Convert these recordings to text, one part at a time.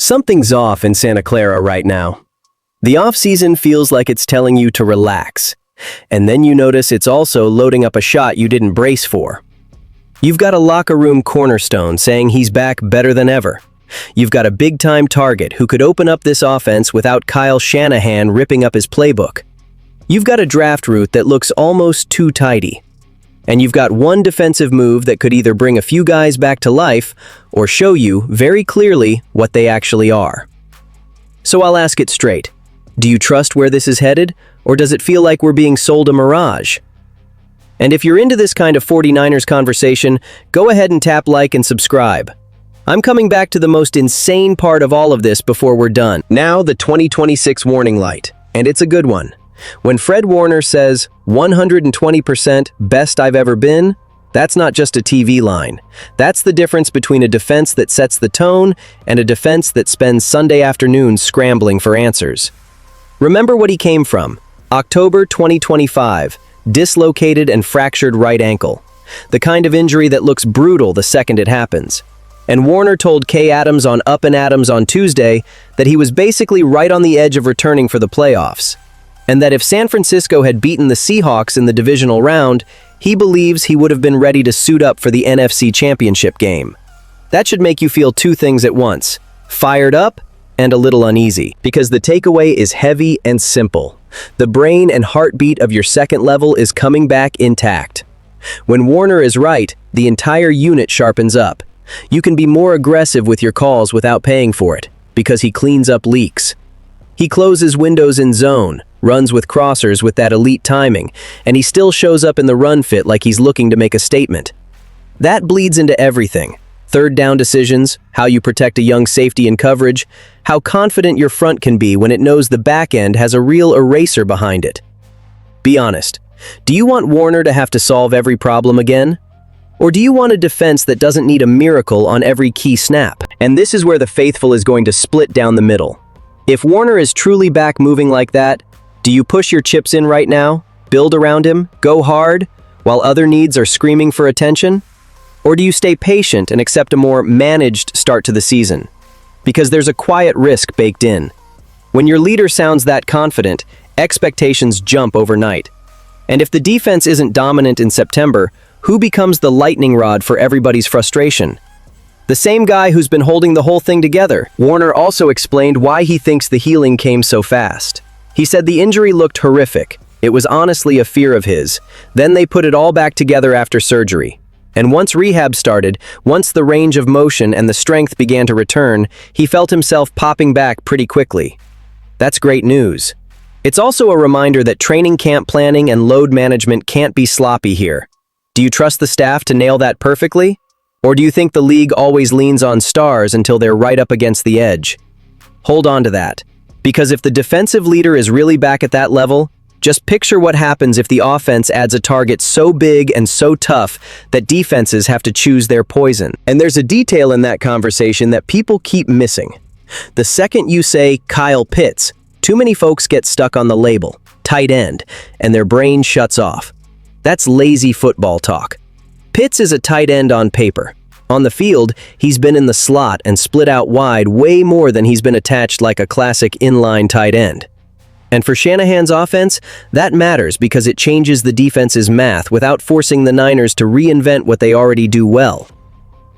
Something's off in Santa Clara right now. The off-season feels like it's telling you to relax, and then you notice it's also loading up a shot you didn't brace for. You've got a locker room cornerstone saying he's back better than ever. You've got a big-time target who could open up this offense without Kyle Shanahan ripping up his playbook. You've got a draft route that looks almost too tidy. And you've got one defensive move that could either bring a few guys back to life or show you very clearly what they actually are. So I'll ask it straight. Do you trust where this is headed, or does it feel like we're being sold a mirage? And if you're into this kind of 49ers conversation, go ahead and tap like and subscribe. I'm coming back to the most insane part of all of this before we're done. Now the 2026 warning light, and it's a good one. When Fred Warner says 120% best I've ever been, that's not just a TV line. That's the difference between a defense that sets the tone and a defense that spends Sunday afternoons scrambling for answers. Remember what he came from. October 2025, dislocated and fractured right ankle. The kind of injury that looks brutal the second it happens. And Warner told Kay Adams on Up and Adams on Tuesday that he was basically right on the edge of returning for the playoffs. And that if San Francisco had beaten the Seahawks in the divisional round, he believes he would have been ready to suit up for the NFC Championship game. That should make you feel two things at once: fired up and a little uneasy. Because the takeaway is heavy and simple. The brain and heartbeat of your second level is coming back intact. When Warner is right, the entire unit sharpens up. You can be more aggressive with your calls without paying for it, because he cleans up leaks. He closes windows in zone, runs with crossers with that elite timing, and he still shows up in the run fit like he's looking to make a statement. That bleeds into everything. Third down decisions, how you protect a young safety in coverage, how confident your front can be when it knows the back end has a real eraser behind it. Be honest, do you want Warner to have to solve every problem again? Or do you want a defense that doesn't need a miracle on every key snap? And this is where the faithful is going to split down the middle. If Warner is truly back moving like that, do you push your chips in right now, build around him, go hard, while other needs are screaming for attention? Or do you stay patient and accept a more managed start to the season? Because there's a quiet risk baked in. When your leader sounds that confident, expectations jump overnight. And if the defense isn't dominant in September, who becomes the lightning rod for everybody's frustration? The same guy who's been holding the whole thing together. Warner also explained why he thinks the healing came so fast. He said the injury looked horrific. It was honestly a fear of his. Then they put it all back together after surgery. And once rehab started, once the range of motion and the strength began to return, he felt himself popping back pretty quickly. That's great news. It's also a reminder that training camp planning and load management can't be sloppy here. Do you trust the staff to nail that perfectly? Or do you think the league always leans on stars until they're right up against the edge? Hold on to that. Because if the defensive leader is really back at that level, just picture what happens if the offense adds a target so big and so tough that defenses have to choose their poison. And there's a detail in that conversation that people keep missing. The second you say Kyle Pitts, too many folks get stuck on the label, tight end, and their brain shuts off. That's lazy football talk. Pitts is a tight end on paper. On the field, he's been in the slot and split out wide way more than he's been attached like a classic inline tight end. And for Shanahan's offense, that matters because it changes the defense's math without forcing the Niners to reinvent what they already do well.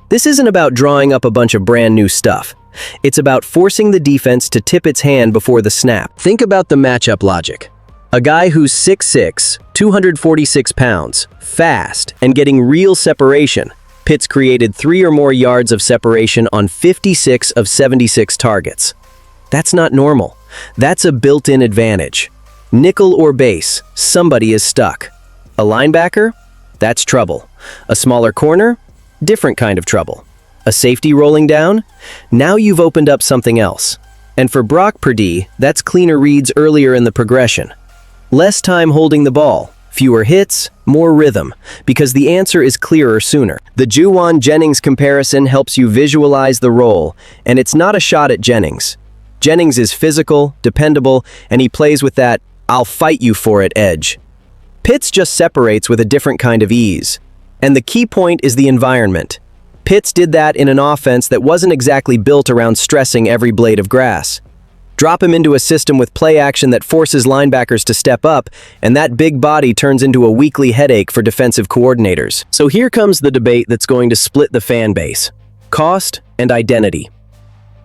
This isn't about drawing up a bunch of brand new stuff. It's about forcing the defense to tip its hand before the snap. Think about the matchup logic. A guy who's 6'6", 246 pounds, fast, and getting real separation. Pitts created 3 or more yards of separation on 56 of 76 targets. That's not normal. That's a built-in advantage. Nickel or base, somebody is stuck. A linebacker? That's trouble. A smaller corner? Different kind of trouble. A safety rolling down? Now you've opened up something else. And for Brock Purdy, that's cleaner reads earlier in the progression. Less time holding the ball, fewer hits, more rhythm, because the answer is clearer sooner. The Juwan-Jennings comparison helps you visualize the role, and it's not a shot at Jennings. Jennings is physical, dependable, and he plays with that "I'll fight you for it" edge. Pitts just separates with a different kind of ease. And the key point is the environment. Pitts did that in an offense that wasn't exactly built around stressing every blade of grass. Drop him into a system with play action that forces linebackers to step up, and that big body turns into a weekly headache for defensive coordinators. So here comes the debate that's going to split the fan base: cost and identity.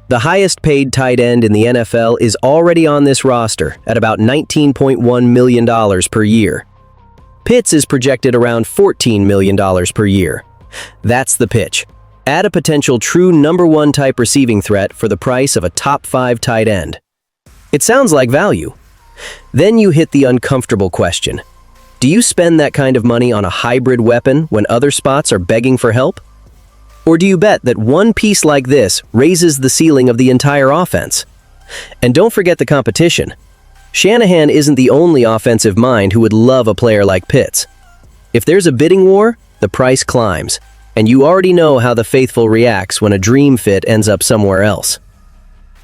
The highest paid tight end in the NFL is already on this roster at about $19.1 million per year. Pitts is projected around $14 million per year. That's the pitch. Add a potential true number one type receiving threat for the price of a top 5 tight end. It sounds like value. Then you hit the uncomfortable question. Do you spend that kind of money on a hybrid weapon when other spots are begging for help? Or do you bet that one piece like this raises the ceiling of the entire offense? And don't forget the competition. Shanahan isn't the only offensive mind who would love a player like Pitts. If there's a bidding war, the price climbs, and you already know how the faithful reacts when a dream fit ends up somewhere else.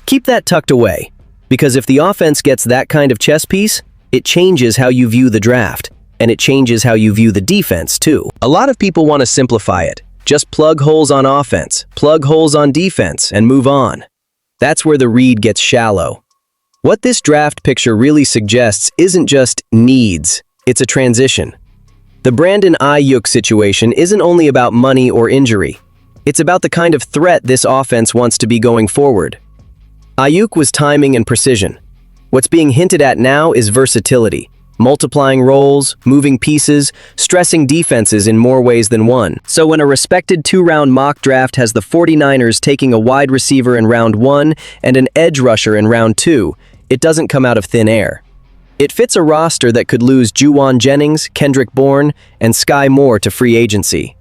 Keep that tucked away, because if the offense gets that kind of chess piece, it changes how you view the draft, and it changes how you view the defense too. A lot of people want to simplify it. Just plug holes on offense, plug holes on defense, and move on. That's where the read gets shallow. What this draft picture really suggests isn't just needs, it's a transition. The Brandon Ayuk situation isn't only about money or injury. It's about the kind of threat this offense wants to be going forward. Ayuk was timing and precision. What's being hinted at now is versatility. Multiplying roles, moving pieces, stressing defenses in more ways than one. So when a respected 2-round mock draft has the 49ers taking a wide receiver in round 1 and an edge rusher in round 2, it doesn't come out of thin air. It fits a roster that could lose Juwan Jennings, Kendrick Bourne, and Sky Moore to free agency.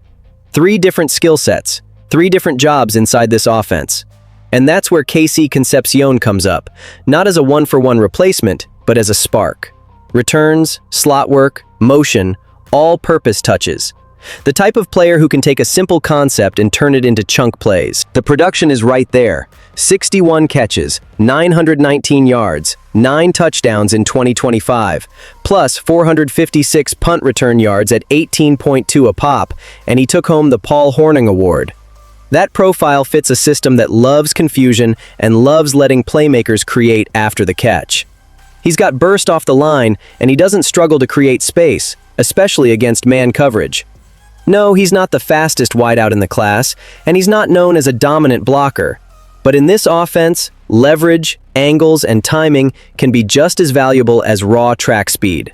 3 different skill sets, 3 different jobs inside this offense. And that's where KC Concepcion comes up, not as a one-for-one replacement, but as a spark. Returns, slot work, motion, all-purpose touches. The type of player who can take a simple concept and turn it into chunk plays. The production is right there. 61 catches, 919 yards, 9 touchdowns in 2025, plus 456 punt return yards at 18.2 a pop, and he took home the Paul Hornung Award. That profile fits a system that loves confusion and loves letting playmakers create after the catch. He's got burst off the line, and he doesn't struggle to create space, especially against man coverage. No, he's not the fastest wideout in the class, and he's not known as a dominant blocker. But in this offense, leverage, angles, and timing can be just as valuable as raw track speed.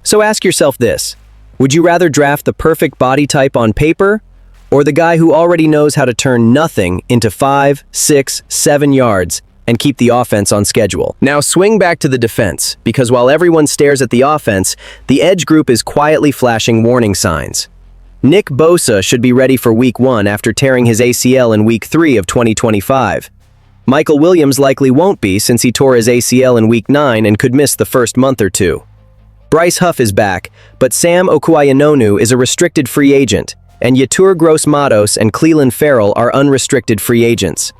So ask yourself this: would you rather draft the perfect body type on paper, or the guy who already knows how to turn nothing into 5, 6, 7 yards and keep the offense on schedule? Now swing back to the defense, because while everyone stares at the offense, the edge group is quietly flashing warning signs. Nick Bosa should be ready for Week 1 after tearing his ACL in Week 3 of 2025. Michael Williams likely won't be, since he tore his ACL in Week 9 and could miss the first month or two. Bryce Huff is back, but Sam Okuayinonu is a restricted free agent, and Yetur Gross-Matos and Clelin Ferrell are unrestricted free agents.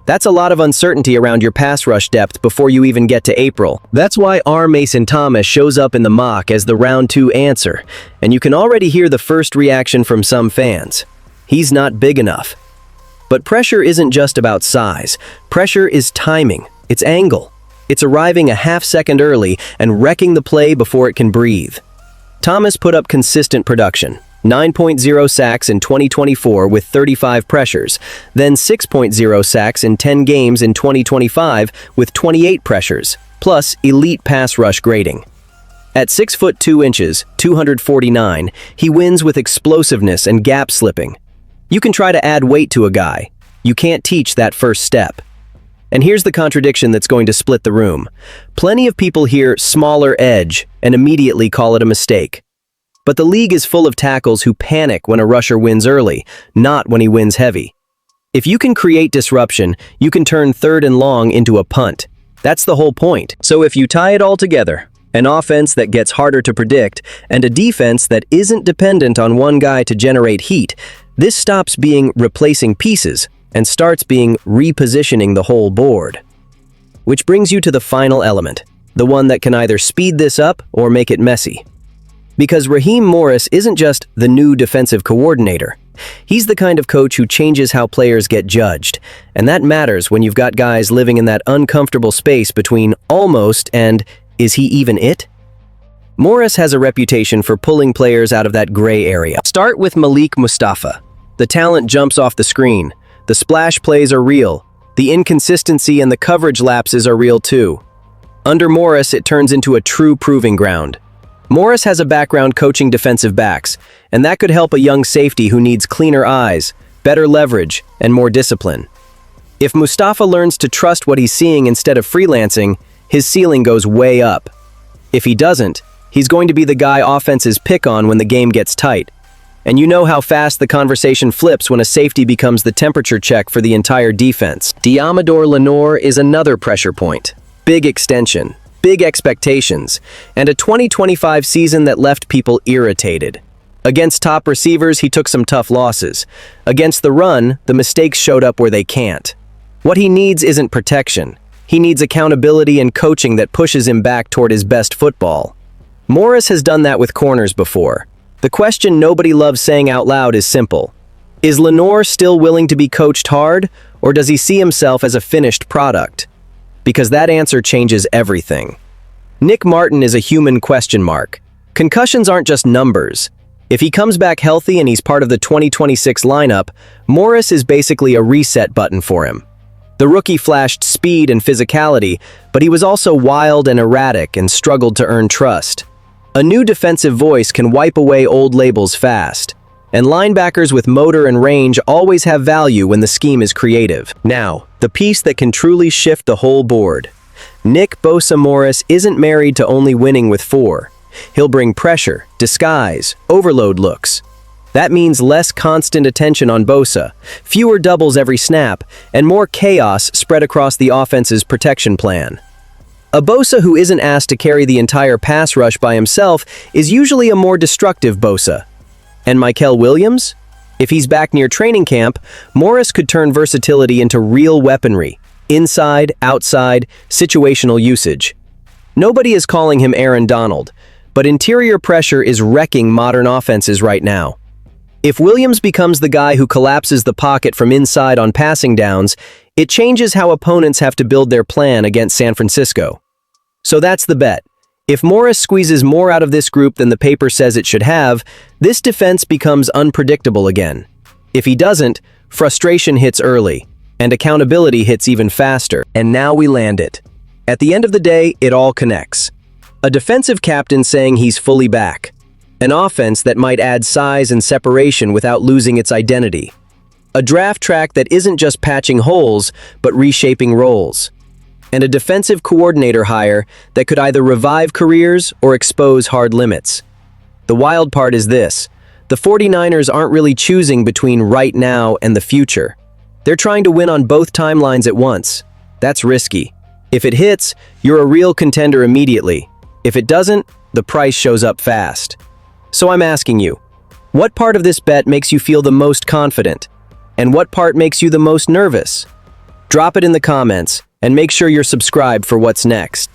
That's a lot of uncertainty around your pass rush depth before you even get to April. That's why R. Mason Thomas shows up in the mock as the round 2 answer, and you can already hear the first reaction from some fans. He's not big enough. But pressure isn't just about size. Pressure is timing. It's angle. It's arriving a half second early and wrecking the play before it can breathe. Thomas put up consistent production. 9.0 sacks in 2024 with 35 pressures, then 6.0 sacks in 10 games in 2025 with 28 pressures, plus elite pass rush grading. At 6 foot 2 inches, 249, he wins with explosiveness and gap slipping. You can try to add weight to a guy. You can't teach that first step. And here's the contradiction that's going to split the room. Plenty of people hear smaller edge and immediately call it a mistake. But the league is full of tackles who panic when a rusher wins early, not when he wins heavy. If you can create disruption, you can turn 3rd and long into a punt. That's the whole point. So if you tie it all together, an offense that gets harder to predict, and a defense that isn't dependent on one guy to generate heat, this stops being replacing pieces and starts being repositioning the whole board. Which brings you to the final element, the one that can either speed this up or make it messy. Because Raheem Morris isn't just the new defensive coordinator, He's the kind of coach who changes how players get judged, and that matters when you've got guys living in that uncomfortable space between almost and is he even it? Morris has a reputation for pulling players out of that gray area. Start with Malik Mustafa. The talent jumps off the screen. The splash plays are real. The inconsistency and the coverage lapses are real too. Under Morris, it turns into a true proving ground. Morris has a background coaching defensive backs, and that could help a young safety who needs cleaner eyes, better leverage, and more discipline. If Mustafa learns to trust what he's seeing instead of freelancing, his ceiling goes way up. If he doesn't, he's going to be the guy offenses pick on when the game gets tight. And you know how fast the conversation flips when a safety becomes the temperature check for the entire defense. Diamador Lenore is another pressure point. Big extension, big expectations, and a 2025 season that left people irritated. Against top receivers, he took some tough losses. Against the run, the mistakes showed up where they can't. What he needs isn't protection. He needs accountability and coaching that pushes him back toward his best football. Morris has done that with corners before. The question nobody loves saying out loud is simple. Is Lenore still willing to be coached hard, or does he see himself as a finished product? Because that answer changes everything. Nick Martin is a human question mark. Concussions aren't just numbers. If he comes back healthy and he's part of the 2026 lineup, Morris is basically a reset button for him. The rookie flashed speed and physicality, but he was also wild and erratic and struggled to earn trust. A new defensive voice can wipe away old labels fast, and linebackers with motor and range always have value when the scheme is creative. Now, the piece that can truly shift the whole board. Nick Bosa Morris isn't married to only winning with 4. He'll bring pressure, disguise, overload looks. That means less constant attention on Bosa, fewer doubles every snap, and more chaos spread across the offense's protection plan. A Bosa who isn't asked to carry the entire pass rush by himself is usually a more destructive Bosa. And Mykel Williams? If he's back near training camp, Morris could turn versatility into real weaponry. Inside, outside, situational usage. Nobody is calling him Aaron Donald, but interior pressure is wrecking modern offenses right now. If Williams becomes the guy who collapses the pocket from inside on passing downs, it changes how opponents have to build their plan against San Francisco. So that's the bet. If Morris squeezes more out of this group than the paper says it should have, this defense becomes unpredictable again. If he doesn't, frustration hits early, and accountability hits even faster. And now we land it. At the end of the day, it all connects. A defensive captain saying he's fully back. An offense that might add size and separation without losing its identity. A draft track that isn't just patching holes, but reshaping roles. And a defensive coordinator hire that could either revive careers or expose hard limits. The wild part is this. The 49ers aren't really choosing between right now and the future. They're trying to win on both timelines at once. That's risky. If it hits, you're a real contender immediately. If it doesn't, the price shows up fast. So I'm asking you, what part of this bet makes you feel the most confident? And what part makes you the most nervous? Drop it in the comments, and make sure you're subscribed for what's next.